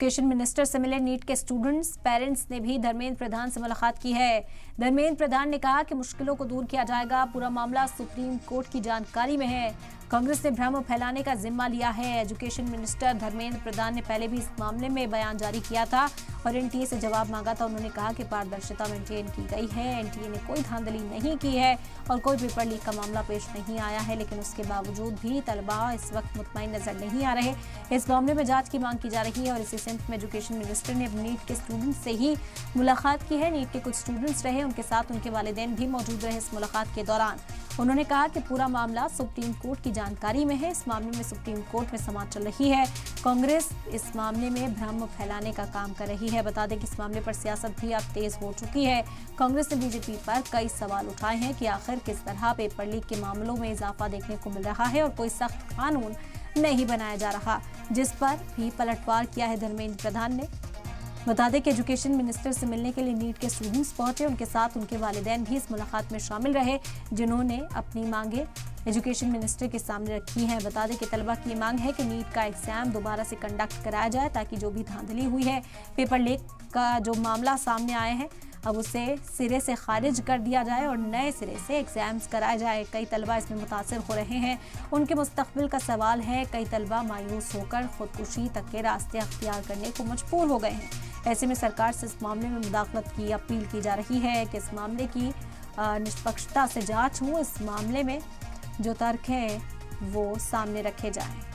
Education minister से मिले NEET के स्टूडेंट्स पेरेंट्स ने भी धर्मेंद्र प्रधान से मुलाकात की है। धर्मेंद्र प्रधान ने कहा कि मुश्किलों को दूर किया जाएगा, पूरा मामला सुप्रीम कोर्ट की जानकारी में है। कांग्रेस ने भ्रम फैलाने का जिम्मा लिया है। एजुकेशन मिनिस्टर धर्मेंद्र प्रधान ने पहले भी इस मामले में बयान जारी किया था और एनटीए से जवाब मांगा था। उन्होंने कहा कि पारदर्शिता मेंटेन की गई है, एनटीए ने कोई धांधली नहीं की है और कोई पेपर लीक का मामला पेश नहीं आया है, लेकिन उसके बावजूद भी तलबा इस वक्त मुतमईन नजर नहीं आ रहे। इस मामले में जांच की मांग की जा रही है और इसी सिलसिले में एजुकेशन मिनिस्टर ने अब नीट के स्टूडेंट से ही मुलाकात की है। नीट के कुछ स्टूडेंट्स रहे, उनके साथ उनके वालिदैन भी मौजूद रहे। इस मुलाकात के दौरान उन्होंने कहा कि पूरा मामला सुप्रीम कोर्ट की जानकारी में है। इस मामले में सुप्रीम कोर्ट में समाअत चल रही है। कांग्रेस इस मामले में भ्रम फैलाने का काम कर रही है। बता दें कि इस मामले पर सियासत भी अब तेज हो चुकी है। कांग्रेस ने बीजेपी पर कई सवाल उठाए हैं कि आखिर किस तरह पेपर लीक के मामलों में इजाफा देखने को मिल रहा है और कोई सख्त कानून नहीं बनाया जा रहा, जिस पर भी पलटवार किया है धर्मेंद्र प्रधान ने। बता दें कि एजुकेशन मिनिस्टर से मिलने के लिए नीट के स्टूडेंट्स पहुंचे, उनके साथ उनके वालिदैन भी इस मुलाकात में शामिल रहे, जिन्होंने अपनी मांगे एजुकेशन मिनिस्टर के सामने रखी हैं। बता दें कि तलबा की मांग है कि नीट का एग्जाम दोबारा से कंडक्ट कराया जाए ताकि जो भी धांधली हुई है, पेपर लीक का जो मामला सामने आए हैं, अब उसे सिरे से खारिज कर दिया जाए और नए सिरे से एग्जाम्स कराया जाए। कई तलबा इसमें मुतासिर हो रहे हैं, उनके मुस्तकबिल का सवाल है। कई तलबा मायूस होकर खुदकुशी तक के रास्ते अख्तियार करने को मजबूर हो गए हैं। ऐसे में सरकार से इस मामले में मुदाखलत की अपील की जा रही है कि इस मामले की निष्पक्षता से जांच हो, इस मामले में जो तर्क है वो सामने रखे जाएं।